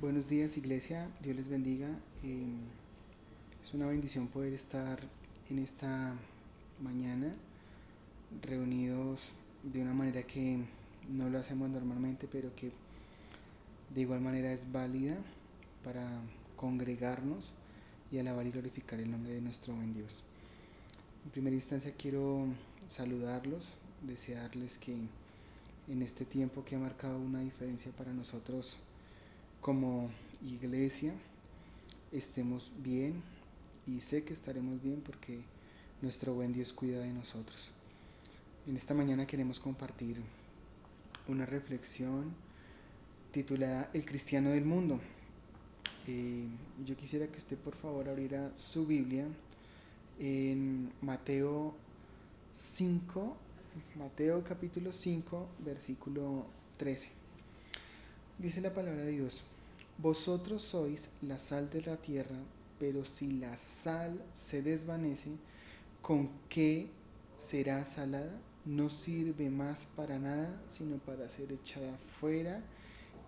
Buenos días, iglesia, Dios les bendiga. Es una bendición poder estar en esta mañana reunidos de una manera que no lo hacemos normalmente, pero que de igual manera es válida para congregarnos y alabar y glorificar el nombre de nuestro buen Dios. En primera instancia quiero saludarlos, desearles que en este tiempo que ha marcado una diferencia para nosotros como iglesia, estemos bien y sé que estaremos bien porque nuestro buen Dios cuida de nosotros. En esta mañana queremos compartir una reflexión titulada El cristiano del mundo. Yo quisiera que usted por favor abriera su Biblia en Mateo capítulo 5, versículo 13. Dice la palabra de Dios: Vosotros sois la sal de la tierra, pero si la sal se desvanece, ¿con qué será salada? No sirve más para nada, sino para ser echada fuera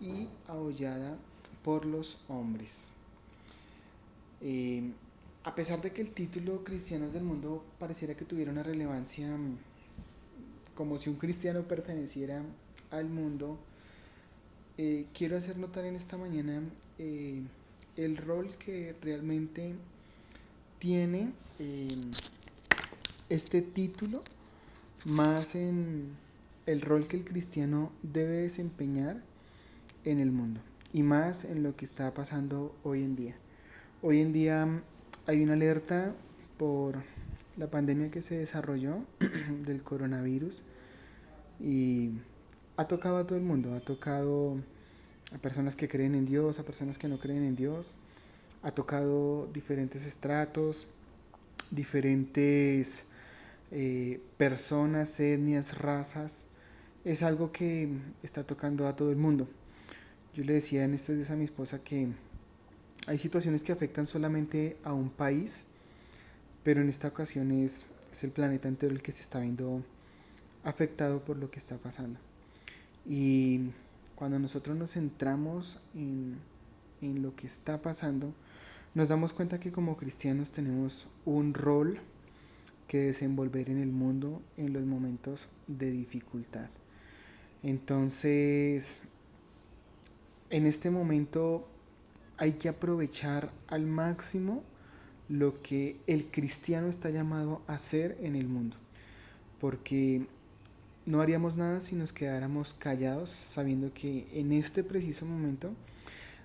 y ahollada por los hombres. Eh, a pesar de que el título Cristianos del Mundo pareciera que tuviera una relevancia como si un cristiano perteneciera al mundo, quiero hacer notar en esta mañana eh, el rol que realmente tiene este título, más en el rol que el cristiano debe desempeñar en el mundo y más en lo que está pasando hoy en día. Hoy en día hay una alerta por la pandemia que se desarrolló del coronavirus y ha tocado a todo el mundo, ha tocado a personas que creen en Dios, a personas que no creen en Dios, ha tocado diferentes estratos, diferentes personas, etnias, razas. Es algo que está tocando a todo el mundo. Yo le decía en estos días a mi esposa que hay situaciones que afectan solamente a un país, pero en esta ocasión es el planeta entero el que se está viendo afectado por lo que está pasando. Y cuando nosotros nos centramos en lo que está pasando, nos damos cuenta que como cristianos tenemos un rol que desenvolver en el mundo en los momentos de dificultad. Entonces, en este momento hay que aprovechar al máximo lo que el cristiano está llamado a hacer en el mundo, porque no haríamos nada si nos quedáramos callados sabiendo que en este preciso momento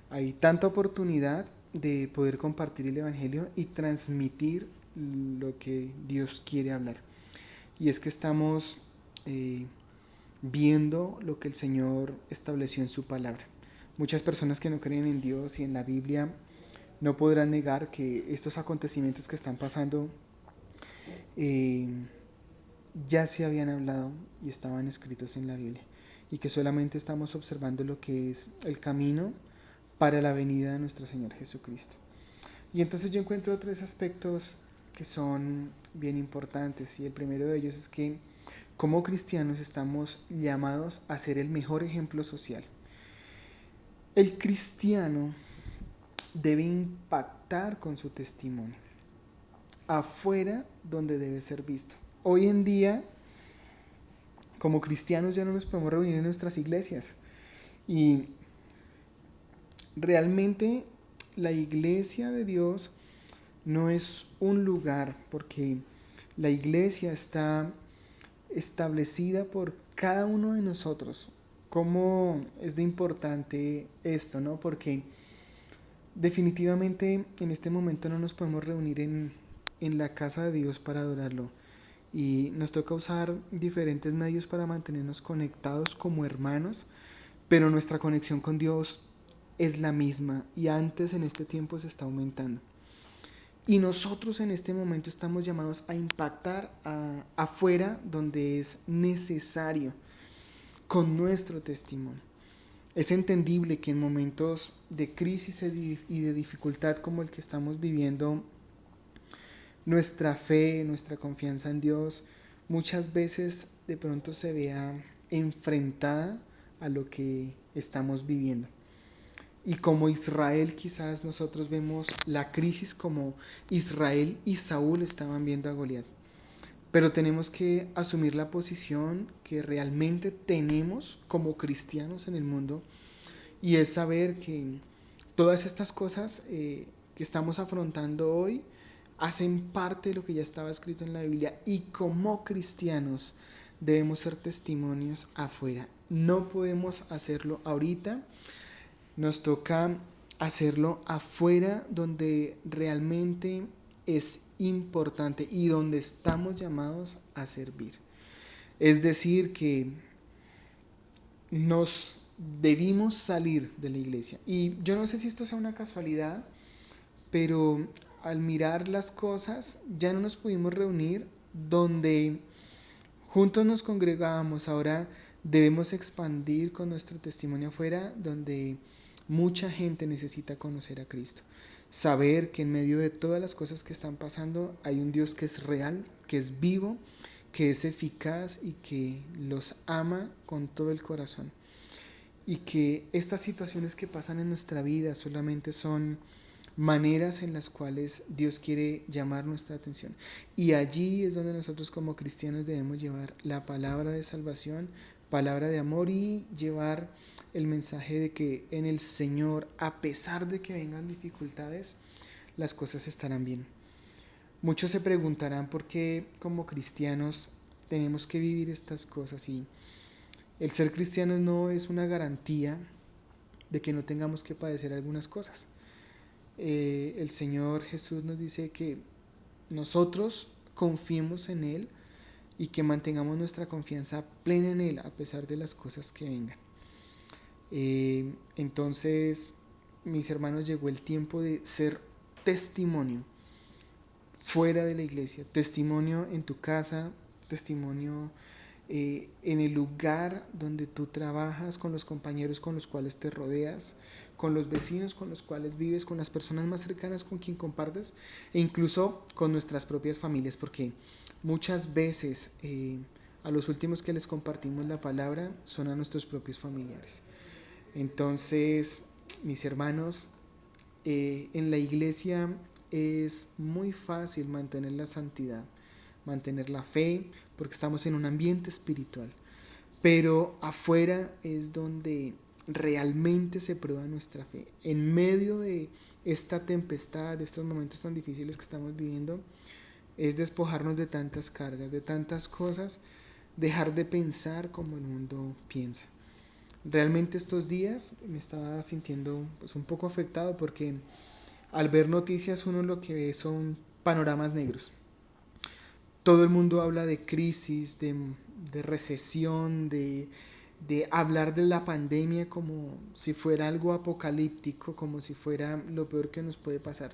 hay tanta oportunidad de poder compartir el Evangelio y transmitir lo que Dios quiere hablar. Y es que estamos viendo lo que el Señor estableció en su palabra. Muchas personas que no creen en Dios y en la Biblia no podrán negar que estos acontecimientos que están pasando eh, ya se habían hablado y estaban escritos en la Biblia, y que solamente estamos observando lo que es el camino para la venida de nuestro Señor Jesucristo. Y entonces yo encuentro tres aspectos que son bien importantes, y el primero de ellos es que como cristianos estamos llamados a ser el mejor ejemplo social. El cristiano debe impactar con su testimonio afuera donde debe ser visto. Hoy en día, como cristianos ya no nos podemos reunir en nuestras iglesias, y realmente la iglesia de Dios no es un lugar, porque la iglesia está establecida por cada uno de nosotros. ¿Cómo es de importante esto, no? Porque definitivamente en este momento no nos podemos reunir en la casa de Dios para adorarlo. Y nos toca usar diferentes medios para mantenernos conectados como hermanos, pero nuestra conexión con Dios es la misma y antes en este tiempo se está aumentando. Y nosotros en este momento estamos llamados a impactar afuera donde es necesario con nuestro testimonio. Es entendible que en momentos de crisis y de dificultad como el que estamos viviendo, nuestra fe, nuestra confianza en Dios muchas veces de pronto se vea enfrentada a lo que estamos viviendo. Y como Israel, quizás nosotros vemos la crisis como Israel y Saúl estaban viendo a Goliat. Pero tenemos que asumir la posición que realmente tenemos como cristianos en el mundo, y es saber que todas estas cosas que estamos afrontando hoy hacen parte de lo que ya estaba escrito en la Biblia, y como cristianos debemos ser testimonios afuera. No podemos hacerlo ahorita, nos toca hacerlo afuera donde realmente es importante y donde estamos llamados a servir. Es decir, que nos debimos salir de la iglesia. Y yo no sé si esto sea una casualidad, pero al mirar las cosas ya no nos pudimos reunir donde juntos nos congregábamos. Ahora debemos expandir con nuestro testimonio afuera, donde mucha gente necesita conocer a Cristo. Saber que en medio de todas las cosas que están pasando hay un Dios que es real, que es vivo, que es eficaz y que los ama con todo el corazón. Y que estas situaciones que pasan en nuestra vida solamente son maneras en las cuales Dios quiere llamar nuestra atención. Y allí es donde nosotros como cristianos debemos llevar la palabra de salvación, palabra de amor, y llevar el mensaje de que en el Señor, a pesar de que vengan dificultades, las cosas estarán bien. Muchos se preguntarán por qué como cristianos tenemos que vivir estas cosas, y el ser cristianos no es una garantía de que no tengamos que padecer algunas cosas. El Señor Jesús nos dice que nosotros confiemos en Él y que mantengamos nuestra confianza plena en Él a pesar de las cosas que vengan. Entonces, mis hermanos, llegó el tiempo de ser testimonio fuera de la iglesia, testimonio en tu casa, testimonio en el lugar donde tú trabajas, con los compañeros con los cuales te rodeas, con los vecinos con los cuales vives, con las personas más cercanas con quien compartes, e incluso con nuestras propias familias, porque muchas veces a los últimos que les compartimos la palabra son a nuestros propios familiares. Entonces, mis hermanos, en la iglesia es muy fácil mantener la santidad, mantener la fe, porque estamos en un ambiente espiritual. Pero afuera es donde realmente se prueba nuestra fe. En medio de esta tempestad, de estos momentos tan difíciles que estamos viviendo, es despojarnos de tantas cargas, de tantas cosas, dejar de pensar como el mundo piensa. Realmente estos días me estaba sintiendo pues un poco afectado, porque al ver noticias uno lo que ve son panoramas negros. Todo el mundo habla de crisis, de recesión, de hablar de la pandemia como si fuera algo apocalíptico, como si fuera lo peor que nos puede pasar.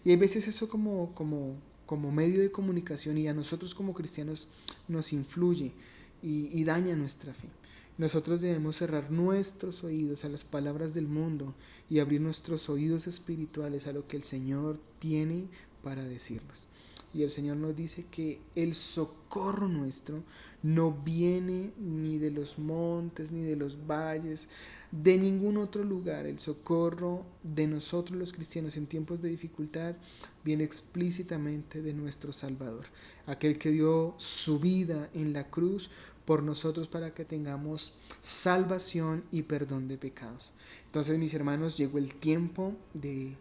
Y hay veces eso como medio de comunicación, y a nosotros como cristianos nos influye y daña nuestra fe. Nosotros debemos cerrar nuestros oídos a las palabras del mundo y abrir nuestros oídos espirituales a lo que el Señor tiene para decirnos. Y el Señor nos dice que el socorro nuestro no viene ni de los montes, ni de los valles, de ningún otro lugar. El socorro de nosotros los cristianos en tiempos de dificultad viene explícitamente de nuestro Salvador, aquel que dio su vida en la cruz por nosotros para que tengamos salvación y perdón de pecados. Entonces, mis hermanos, llegó el tiempo de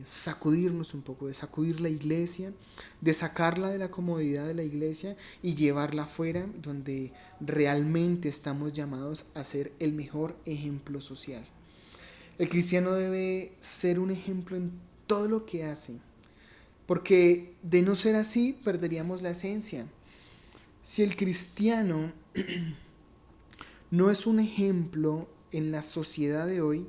sacudirnos un poco, de sacudir la iglesia, de sacarla de la comodidad de la iglesia y llevarla afuera, donde realmente estamos llamados a ser el mejor ejemplo social. El cristiano debe ser un ejemplo en todo lo que hace, porque de no ser así perderíamos la esencia. Si el cristiano no es un ejemplo en la sociedad de hoy,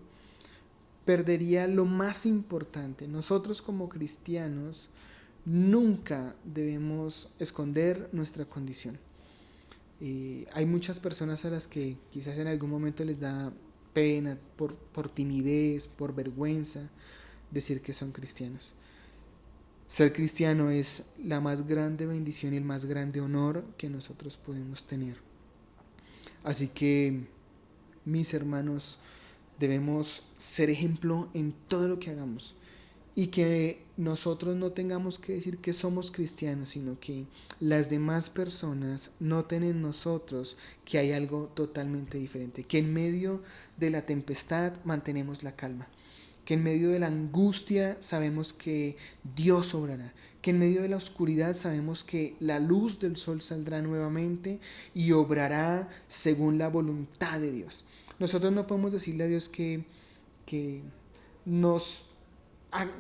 perdería lo más importante. Nosotros como cristianos nunca debemos esconder nuestra condición. Hay muchas personas a las que quizás en algún momento les da pena, por timidez, por vergüenza, decir que son cristianos. Ser cristiano es la más grande bendición y el más grande honor que nosotros podemos tener. Así que, mis hermanos, Debemos ser ejemplo en todo lo que hagamos. Y que nosotros no tengamos que decir que somos cristianos, sino que las demás personas noten en nosotros que hay algo totalmente diferente. Que en medio de la tempestad mantenemos la calma. Que en medio de la angustia sabemos que Dios obrará. Que en medio de la oscuridad sabemos que la luz del sol saldrá nuevamente y obrará según la voluntad de Dios. Nosotros no podemos decirle a Dios que nos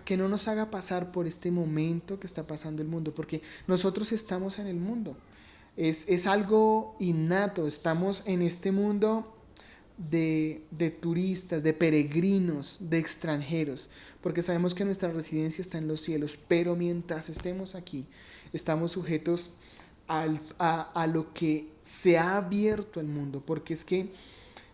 que no nos haga pasar por este momento que está pasando el mundo, porque nosotros estamos en el mundo. Es algo innato, estamos en este mundo de turistas, de peregrinos, de extranjeros, porque sabemos que nuestra residencia está en los cielos, pero mientras estemos aquí, estamos sujetos a lo que se ha abierto al mundo, porque es que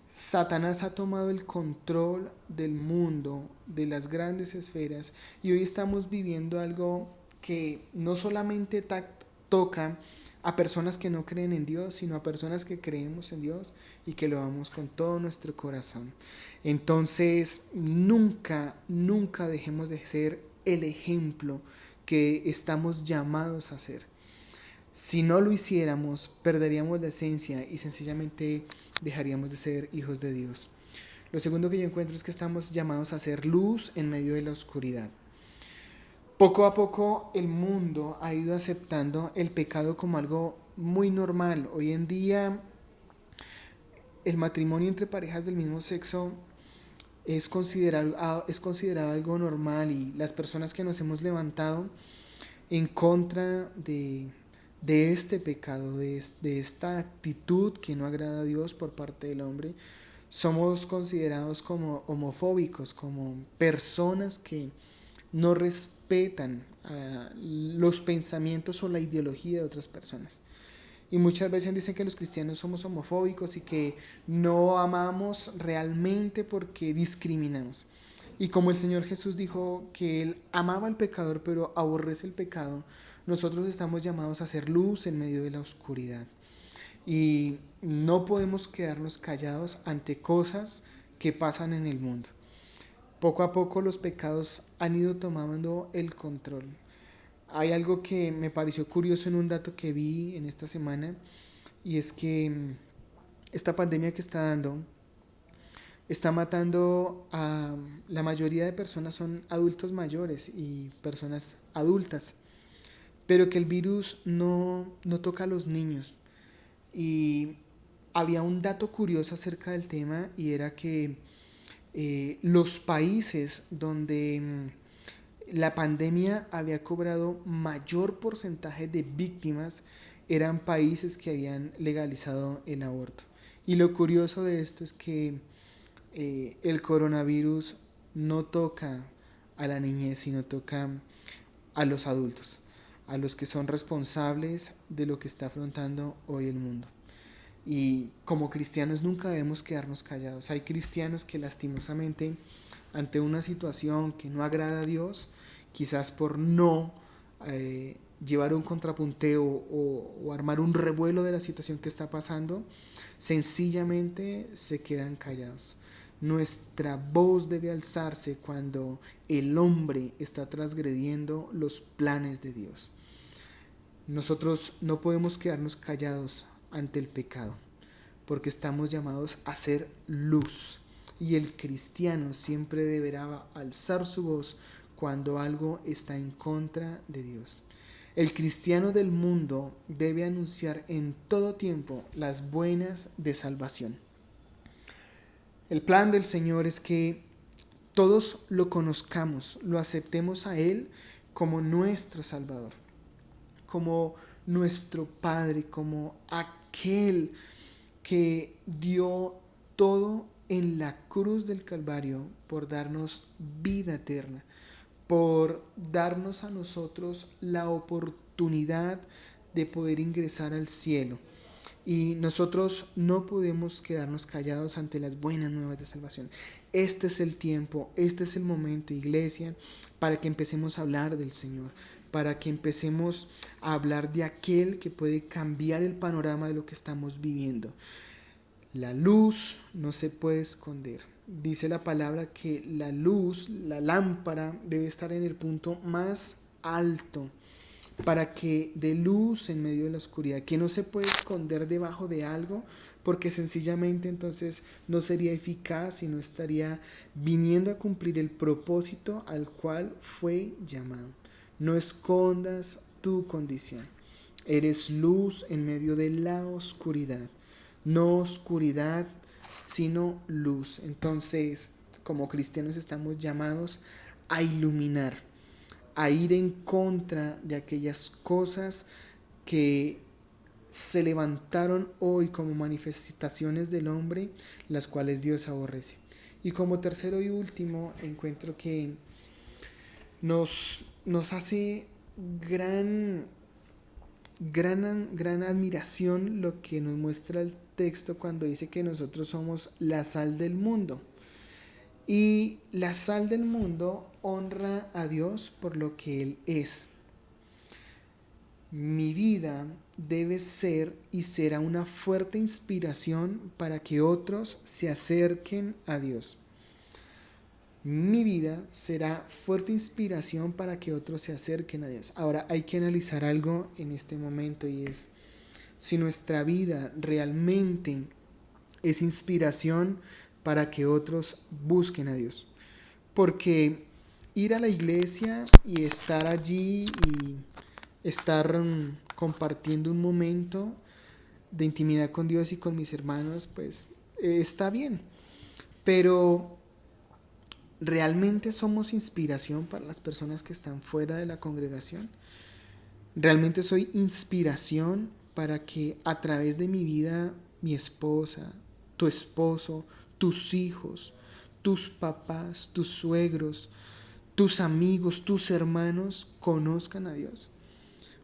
Satanás ha tomado el control del mundo, de las grandes esferas, y hoy estamos viviendo algo que no solamente toca a personas que no creen en Dios, sino a personas que creemos en Dios y que lo amamos con todo nuestro corazón. Entonces, nunca dejemos de ser el ejemplo que estamos llamados a ser. Si no lo hiciéramos, perderíamos la esencia y sencillamente dejaríamos de ser hijos de Dios. Lo segundo que yo encuentro es que estamos llamados a ser luz en medio de la oscuridad. Poco a poco el mundo ha ido aceptando el pecado como algo muy normal. Hoy en día el matrimonio entre parejas del mismo sexo es considerado algo normal, y las personas que nos hemos levantado en contra de este pecado, de esta actitud que no agrada a Dios por parte del hombre, somos considerados como homofóbicos, como personas que no respetan los pensamientos o la ideología de otras personas. Y muchas veces dicen que los cristianos somos homofóbicos y que no amamos realmente porque discriminamos. Y como el Señor Jesús dijo que Él amaba al pecador pero aborrece el pecado, nosotros estamos llamados a hacer luz en medio de la oscuridad. Y no podemos quedarnos callados ante cosas que pasan en el mundo. Poco a poco los pecados han ido tomando el control. Hay algo que me pareció curioso en un dato que vi en esta semana, y es que esta pandemia que está matando a la mayoría de personas, son adultos mayores y personas adultas, pero que el virus no toca a los niños. Y había un dato curioso acerca del tema, y era que los países donde la pandemia había cobrado mayor porcentaje de víctimas eran países que habían legalizado el aborto. Y lo curioso de esto es que el coronavirus no toca a la niñez, sino toca a los adultos, a los que son responsables de lo que está afrontando hoy el mundo. Y como cristianos nunca debemos quedarnos callados. Hay cristianos que lastimosamente, ante una situación que no agrada a Dios, quizás por no llevar un contrapunteo o armar un revuelo de la situación que está pasando, sencillamente se quedan callados. Nuestra voz debe alzarse cuando el hombre está transgrediendo los planes de Dios. Nosotros no podemos quedarnos callados ante el pecado, porque estamos llamados a ser luz, y el cristiano siempre deberá alzar su voz cuando algo está en contra de Dios. El cristiano del mundo debe anunciar en todo tiempo las buenas de salvación. El plan del Señor es que todos lo conozcamos, lo aceptemos a Él como nuestro Salvador, como nuestro Padre, como aquel que dio todo en la cruz del Calvario por darnos vida eterna, por darnos a nosotros la oportunidad de poder ingresar al cielo. Y nosotros no podemos quedarnos callados ante las buenas nuevas de salvación. Este es el tiempo, este es el momento, iglesia, para que empecemos a hablar del Señor, para que empecemos a hablar de aquel que puede cambiar el panorama de lo que estamos viviendo. La luz no se puede esconder. dice la palabra que la luz, la lámpara, debe estar en el punto más alto para que dé luz en medio de la oscuridad, que no se puede esconder debajo de algo, porque sencillamente entonces no sería eficaz y no estaría viniendo a cumplir el propósito al cual fue llamado. No escondas tu condición. Eres luz en medio de la oscuridad. No oscuridad, sino luz. Entonces, como cristianos estamos llamados a iluminar, a ir en contra de aquellas cosas que se levantaron hoy como manifestaciones del hombre, las cuales Dios aborrece. Y como tercero y último, encuentro que nos hace gran admiración lo que nos muestra el texto cuando dice que nosotros somos la sal del mundo. Y la sal del mundo honra a Dios por lo que Él es. Mi vida debe ser y será una fuerte inspiración para que otros se acerquen a Dios. Mi vida será fuerte inspiración para que otros se acerquen a Dios. Ahora hay que analizar algo en este momento, y es si nuestra vida realmente es inspiración para que otros busquen a Dios. Porque ir a la iglesia y estar allí y estar compartiendo un momento de intimidad con Dios y con mis hermanos, pues está bien. Pero ¿realmente somos inspiración para las personas que están fuera de la congregación? ¿Realmente soy inspiración para que a través de mi vida mi esposa, tu esposo, tus hijos, tus papás, tus suegros, tus amigos, tus hermanos conozcan a Dios?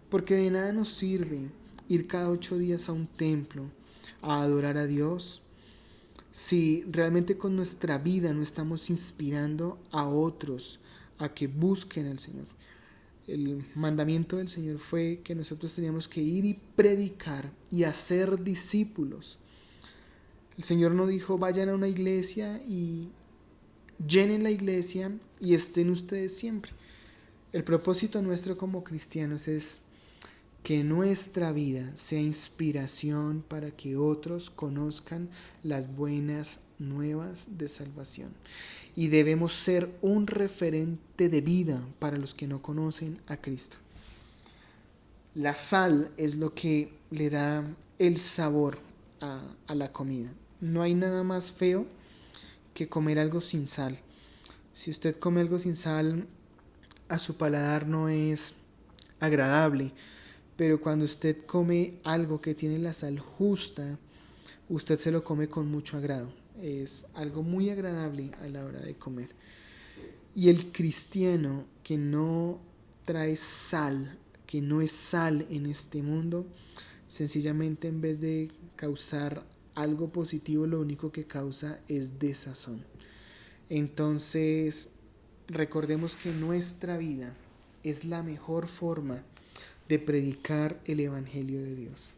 Porque de nada nos sirve ir cada 8 días a un templo a adorar a Dios si realmente con nuestra vida no estamos inspirando a otros a que busquen al Señor. El mandamiento del Señor fue que nosotros teníamos que ir y predicar y hacer discípulos. El Señor no dijo vayan a una iglesia y llenen la iglesia y estén ustedes siempre. El propósito nuestro como cristianos es que nuestra vida sea inspiración para que otros conozcan las buenas nuevas de salvación. Y debemos ser un referente de vida para los que no conocen a Cristo. La sal es lo que le da el sabor a la comida. No hay nada más feo que comer algo sin sal. Si usted come algo sin sal, a su paladar no es agradable. Pero cuando usted come algo que tiene la sal justa, usted se lo come con mucho agrado. Es algo muy agradable a la hora de comer. Y el cristiano que no trae sal, que no es sal en este mundo, sencillamente en vez de causar algo positivo, lo único que causa es desazón. Entonces, recordemos que nuestra vida es la mejor forma de predicar el Evangelio de Dios.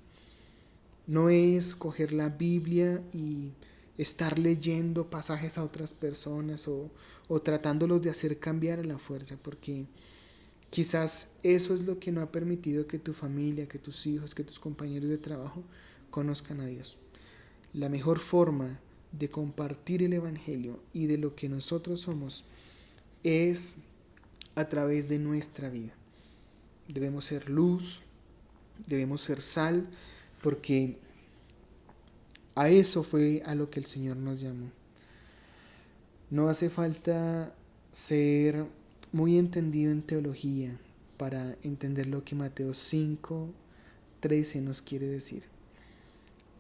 No es coger la Biblia y estar leyendo pasajes a otras personas o tratándolos de hacer cambiar a la fuerza, porque quizás eso es lo que no ha permitido que tu familia, que tus hijos, que tus compañeros de trabajo conozcan a Dios. La mejor forma de compartir el Evangelio y de lo que nosotros somos es a través de nuestra vida. Debemos ser luz, debemos ser sal, porque a eso fue a lo que el Señor nos llamó. No hace falta ser muy entendido en teología para entender lo que Mateo 5:13 nos quiere decir.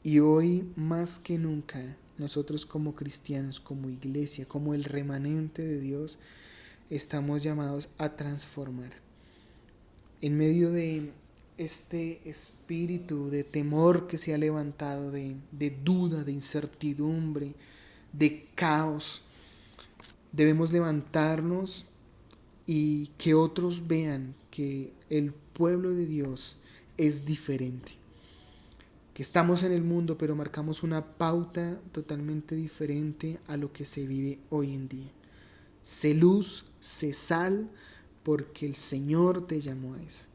Y hoy más que nunca, nosotros como cristianos, como iglesia, como el remanente de Dios, estamos llamados a transformar. En medio de este espíritu de temor que se ha levantado, de duda, de incertidumbre, de caos, debemos levantarnos y que otros vean que el pueblo de Dios es diferente. que estamos en el mundo, pero marcamos una pauta totalmente diferente a lo que se vive hoy en día. Sé luz, sé sal, porque el Señor te llamó a eso.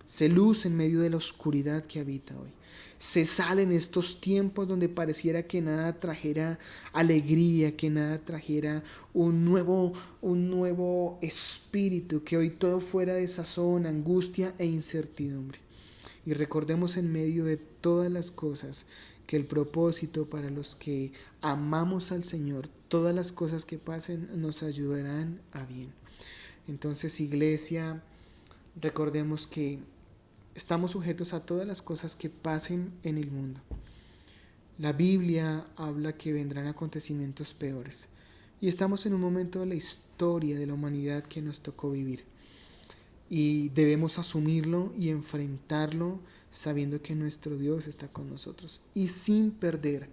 Sé luz en medio de la oscuridad que habita hoy. Sé sal en estos tiempos donde pareciera que nada trajera alegría, que nada trajera un nuevo espíritu, que hoy todo fuera de sazón, angustia e incertidumbre. Y recordemos en medio de todas las cosas que el propósito para los que amamos al Señor, todas las cosas que pasen nos ayudarán a bien. Entonces, iglesia, recordemos que estamos sujetos a todas las cosas que pasen en el mundo. La Biblia habla que vendrán acontecimientos peores. Y estamos en un momento de la historia de la humanidad que nos tocó vivir. Y debemos asumirlo y enfrentarlo sabiendo que nuestro Dios está con nosotros y sin perder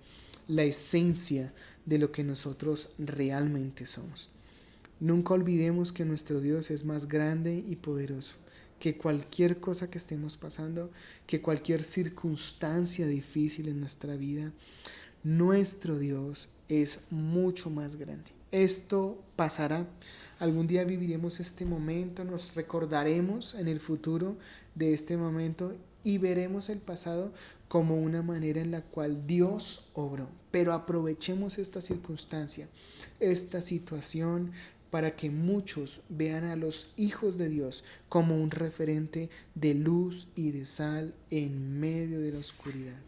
la esencia de lo que nosotros realmente somos. Nunca olvidemos que nuestro Dios es más grande y poderoso que cualquier cosa que estemos pasando, que cualquier circunstancia difícil en nuestra vida. Nuestro Dios es mucho más grande. Esto pasará. Algún día viviremos este momento, nos recordaremos en el futuro de este momento y veremos el pasado como una manera en la cual Dios obró. Pero aprovechemos esta circunstancia, esta situación, para que muchos vean a los hijos de Dios como un referente de luz y de sal en medio de la oscuridad.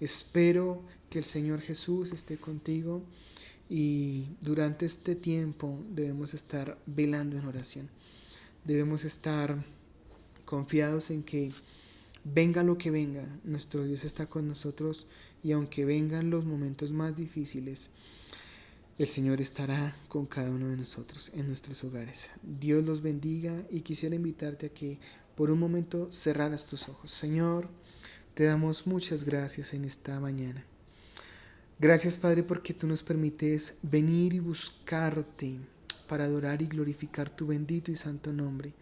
Espero que el Señor Jesús esté contigo y durante este tiempo debemos estar velando en oración. Debemos estar confiados en que venga lo que venga, nuestro Dios está con nosotros y aunque vengan los momentos más difíciles, el Señor estará con cada uno de nosotros en nuestros hogares. Dios los bendiga y quisiera invitarte a que por un momento cerraras tus ojos. Señor, te damos muchas gracias en esta mañana. Gracias, Padre, porque tú nos permites venir y buscarte para adorar y glorificar tu bendito y santo nombre.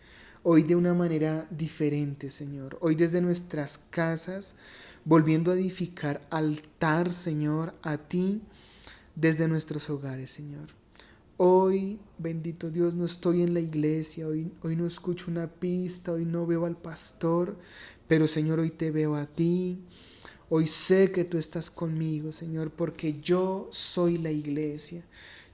Hoy de una manera diferente, Señor. Hoy desde nuestras casas, volviendo a edificar altar, Señor, a ti desde nuestros hogares, Señor. Hoy, bendito Dios, no estoy en la iglesia, hoy no escucho una pista, hoy no veo al pastor, pero Señor, hoy te veo a ti. Hoy sé que tú estás conmigo, Señor, porque yo soy la iglesia.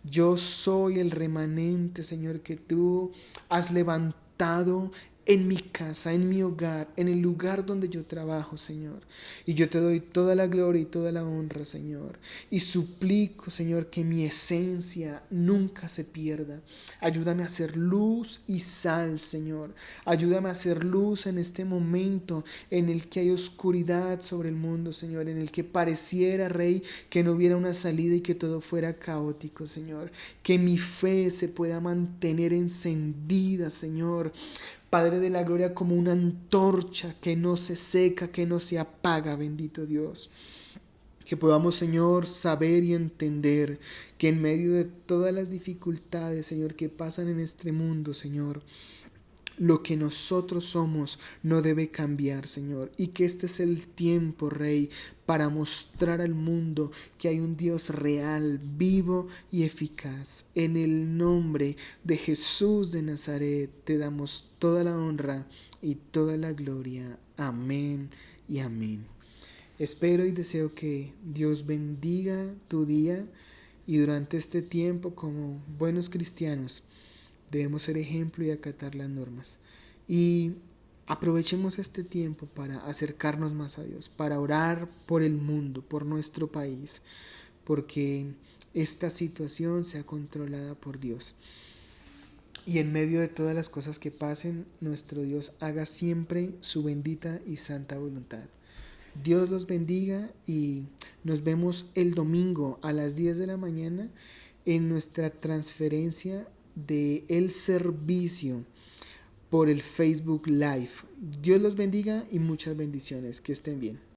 Yo soy el remanente, Señor, que tú has levantado en mi casa, en mi hogar, en el lugar donde yo trabajo, Señor. Y yo te doy toda la gloria y toda la honra, Señor. Y suplico, Señor, que mi esencia nunca se pierda. Ayúdame a ser luz y sal, Señor. Ayúdame a ser luz en este momento en el que hay oscuridad sobre el mundo, Señor. En el que pareciera, Rey, que no hubiera una salida y que todo fuera caótico, Señor. Que mi fe se pueda mantener encendida, Señor. Padre de la gloria, como una antorcha que no se seca, que no se apaga, bendito Dios. Que podamos, Señor, saber y entender que en medio de todas las dificultades, Señor, que pasan en este mundo, Señor, lo que nosotros somos no debe cambiar, Señor, y que este es el tiempo, Rey, para mostrar al mundo que hay un Dios real, vivo y eficaz. En el nombre de Jesús de Nazaret te damos toda la honra y toda la gloria. Amén y amén. Espero y deseo que Dios bendiga tu día y durante este tiempo, como buenos cristianos, debemos ser ejemplo y acatar las normas. Y aprovechemos este tiempo para acercarnos más a Dios, para orar por el mundo, por nuestro país, porque esta situación sea controlada por Dios. Y en medio de todas las cosas que pasen, nuestro Dios haga siempre su bendita y santa voluntad. Dios los bendiga y nos vemos el domingo a las 10 de la mañana en nuestra transferencia de el servicio por el Facebook Live. Dios los bendiga y muchas bendiciones. Que estén bien.